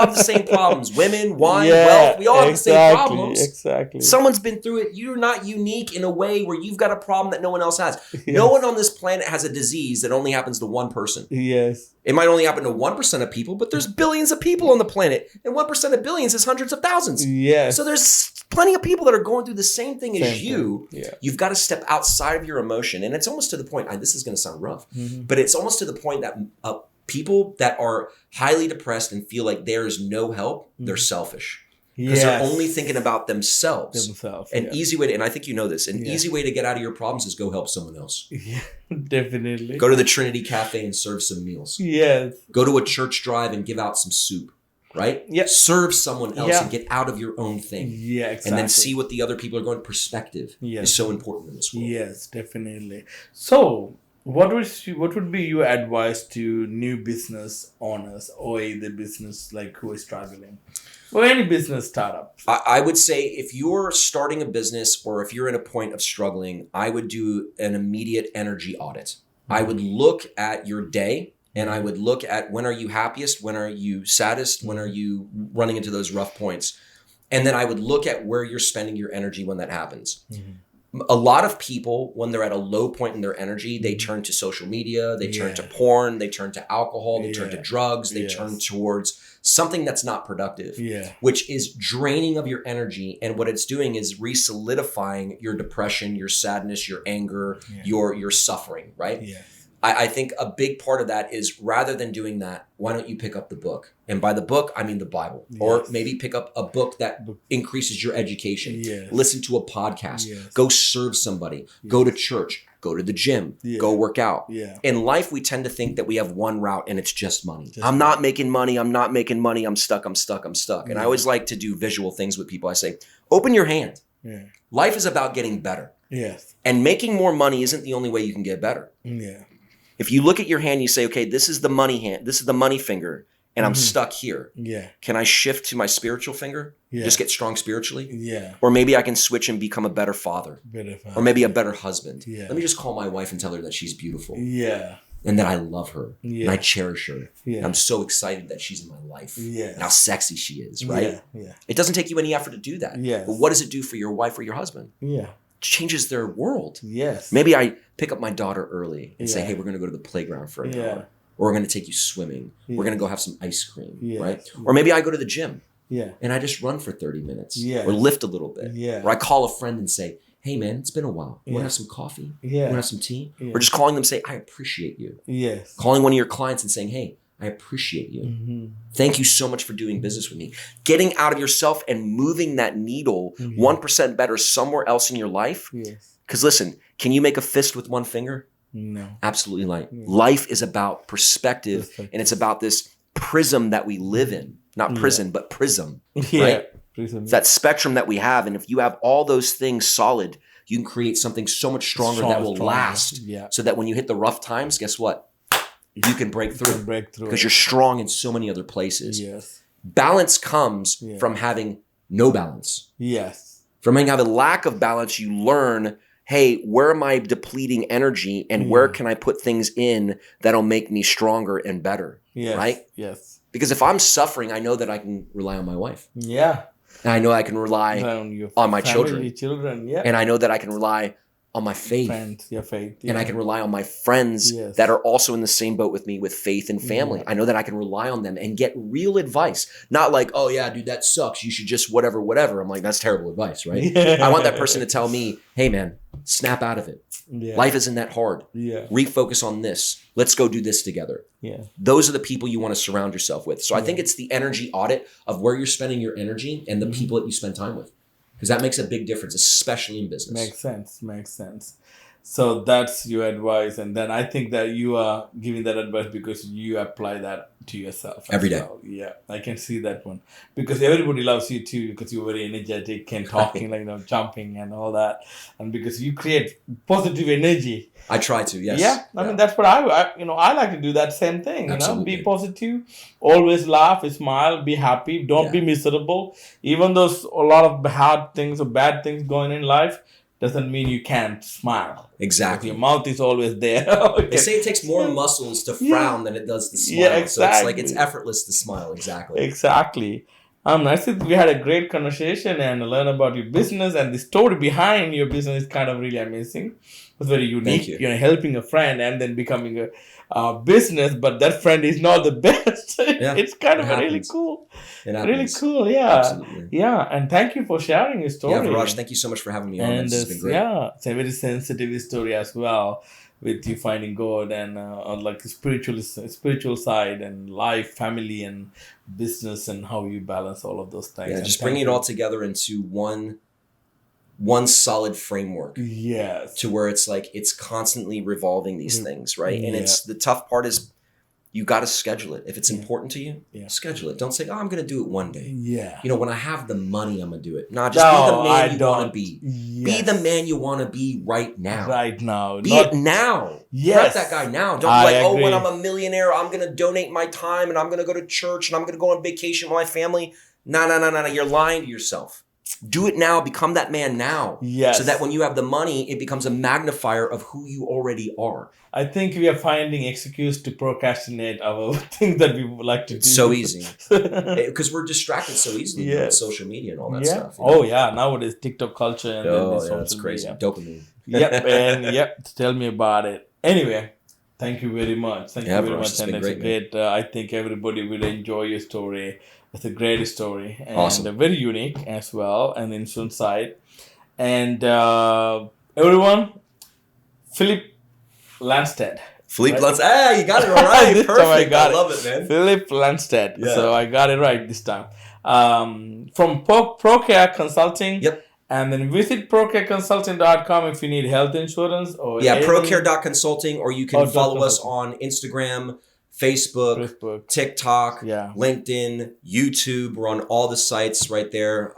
have the same problems. Women, wine, wealth, we all have the same problems. Exactly. Someone's been through it. You're not unique in a way where you've got a problem that no one else has. No one on this planet has a disease that only happens to one person. Yes. It might only happen to 1% of people, but there's billions of people on the planet. And 1% of billions is hundreds of thousands. Yes. So there's plenty of people that are going through the same thing as you. You've got to step outside of your emotion. And it's almost to the point, this is going to sound rough, but it's almost to the point that people that are highly depressed and feel like there is no help, they're selfish. Because they're only thinking about themselves. Easy way to, and I think you know this, easy way to get out of your problems is go help someone else. Yeah, definitely. Go to the Trinity Cafe and serve some meals. Yes. Go to a church drive and give out some soup. Right? Yeah. Serve someone else and get out of your own thing. Yeah, exactly. And then see what the other people are going. Perspective is so important in this world. Yes, definitely. So, what would be your advice to new business owners or the business like who is struggling? Or any business startup? I would say if you're starting a business or if you're in a point of struggling, I would do an immediate energy audit. I would look at your day. And I would look at when are you happiest, when are you saddest, when are you running into those rough points. And then I would look at where you're spending your energy when that happens. Mm-hmm. A lot of people, when they're at a low point in their energy, they turn to social media, they turn to porn, they turn to alcohol, they turn to drugs, they turn towards something that's not productive, which is draining of your energy. And what it's doing is re-solidifying your depression, your sadness, your anger, your suffering, right? Yeah. I think a big part of that is rather than doing that, why don't you pick up the book? And by the book, I mean the Bible. Yes. Or maybe pick up a book that increases your education. Yes. Listen to a podcast. Yes. Go serve somebody. Yes. Go to church. Go to the gym. Yeah. Go work out. Yeah. In life, we tend to think that we have one route and it's just money. I'm not making money. I'm not making money. I'm stuck. And I always like to do visual things with people. I say, open your hand. Yeah. Life is about getting better. Yes. And making more money isn't the only way you can get better. Yeah. If you look at your hand, you say, okay, this is the money hand. This is the money finger. And I'm stuck here. Yeah. Can I shift to my spiritual finger? Yeah. Just get strong spiritually? Yeah. Or maybe I can switch and become a better father. Or maybe a better husband. Yeah. Let me just call my wife and tell her that she's beautiful. Yeah. And that I love her. Yeah. And I cherish her. Yeah. And I'm so excited that she's in my life. Yeah. And how sexy she is, right? Yeah. It doesn't take you any effort to do that. Yeah. But what does it do for your wife or your husband? Yeah. Changes their world. Yes. Maybe I pick up my daughter early and say, hey, we're going to go to the playground for an hour. Or we're going to take you swimming. Yeah. We're going to go have some ice cream, right? Or maybe I go to the gym and I just run for 30 minutes or lift a little bit. Or I call a friend and say, hey, man, it's been a while. You want to have some coffee? You want to have some tea? Or just calling them and say, I appreciate you. Yes. Calling one of your clients and saying, hey, I appreciate you. Mm-hmm. Thank you so much for doing business with me. Getting out of yourself and moving that needle 1% better somewhere else in your life. Yes. Because listen, can you make a fist with one finger? No. Absolutely not. Yeah. Life is about perspective and it's about this prism that we live in. not prison, but prism, Yeah. right? Prism. It's that spectrum that we have. And if you have all those things solid, you can create something so much stronger that will last. Yeah. So that when you hit the rough times, guess what? You can break through. Because you're strong in so many other places. Yes. Balance comes from having no balance. Yes. From having a lack of balance, you learn, hey, where am I depleting energy and where can I put things in that'll make me stronger and better? Yes. Right? Yes. Because if I'm suffering, I know that I can rely on my wife. Yeah. And I know I can rely on my children. Yeah. And I know that I can rely on my faith. Your faith. Yeah. And I can rely on my friends that are also in the same boat with me with faith and family. I know that I can rely on them and get real advice. Not like, oh yeah, dude, that sucks. You should just whatever. I'm like, that's terrible advice, right? Yeah. I want that person to tell me, hey man, snap out of it. Yeah. Life isn't that hard. Yeah. Refocus on this. Let's go do this together. Yeah. Those are the people you want to surround yourself with. So I think it's the energy audit of where you're spending your energy and the people that you spend time with. Because that makes a big difference, especially in business. Makes sense. So that's your advice. And then I think that you are giving that advice because you apply that to yourself. Every day. Well. Yeah, I can see that one. Because everybody loves you too, because you're very energetic and talking, jumping and all that. And because you create positive energy. I try to, yes. Yeah, I mean, that's what I like to do that same thing. Absolutely. Be positive, always laugh, smile, be happy, don't be miserable. Even though a lot of hard things or bad things going in life, doesn't mean you can't smile. Exactly. Your mouth is always there. They say it takes more muscles to frown than it does to smile. Yeah, exactly. So it's effortless to smile. Exactly. Exactly. I think we had a great conversation and learn about your business, and the story behind your business is kind of really amazing. It's very unique. Thank you. Helping a friend and then becoming a business, but that friend is not the best. It's kind of really cool. Really cool, yeah. Absolutely. Yeah, and thank you for sharing your story. Yeah, Viraj, thank you so much for having me on. And This has been great. yeah, it's a very sensitive story as well, with you finding God and on like the spiritual side and life, family, and business, and how you balance all of those things. Yeah, and just bringing it all together into one solid framework. Yes. To where it's like it's constantly revolving these things, right? And Yeah. it's the tough part is you got to schedule it. If it's important to you, schedule it. Don't say, "Oh, I'm going to do it one day." Yeah. When I have the money, I'm going to do it. No, just be the man you want to be. Yes. Be the man you want to be right now. Right now. Be it now. Yes. Not that guy now. Don't I be like, agree. when I'm a millionaire, I'm going to donate my time and I'm going to go to church and I'm going to go on vacation with my family. No. You're lying to yourself. Do it now. Become that man now. Yes. So that when you have the money, it becomes a magnifier of who you already are. I think we are finding excuse to procrastinate our things that we would like to do. It's so easy. Because we're distracted so easily with social media and all that stuff. Oh, yeah. Nowadays, TikTok culture. And that's crazy. Media. Dopamine. Tell me about it. Anyway, thank you very much. Thank you very much. And it's a great, I think everybody will enjoy your story. It's a great story. And awesome. Very unique as well. And insurance side. And everyone, Filip Lundstedt. Filip Lundstedt. Hey, you got it all right. This Perfect. time I got love it, man. Filip Lundstedt. Yeah. So I got it right this time. From ProCare Consulting. Yep. And then visit procareconsulting.com if you need health insurance. Procare.consulting, or you can follow us on Instagram, Facebook, TikTok, LinkedIn, YouTube. We're on all the sites right there.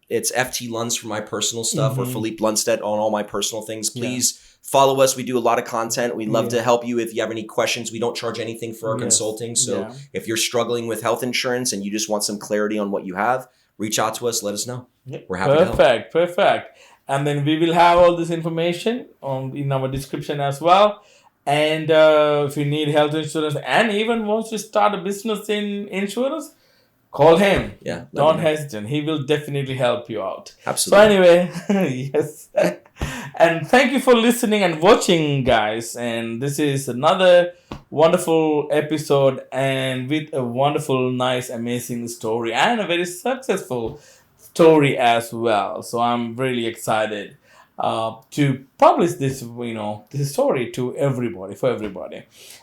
It's FT Lunds for my personal stuff, or Filip Lundstedt on all my personal things. Please follow us. We do a lot of content. We'd love to help you if you have any questions. We don't charge anything for our consulting. So if you're struggling with health insurance and you just want some clarity on what you have, reach out to us. Let us know. We're happy to help. Perfect. And then we will have all this information in our description as well. And if you need health insurance and even wants to start a business in insurance, call him. Yeah. Don't hesitate. He will definitely help you out. Absolutely. So anyway, yes. And thank you for listening and watching, guys. And this is another wonderful episode and with a wonderful, nice, amazing story and a very successful story as well. So I'm really excited to publish this, this story to everybody, for everybody.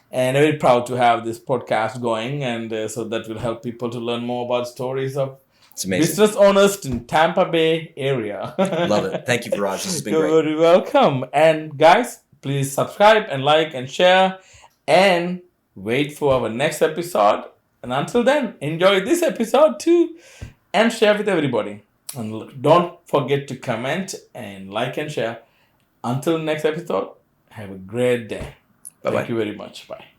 And I'm very proud to have this podcast going, and so that will help people to learn more about stories of business owners in Tampa Bay area. Love it. Thank you, Viraj. This has been great. You're very welcome. And guys, please subscribe and like and share, and wait for our next episode. And until then, enjoy this episode too and share with everybody. And look, don't forget to comment and like and share. Until next episode, have a great day. Bye-bye. Thank you very much. Bye.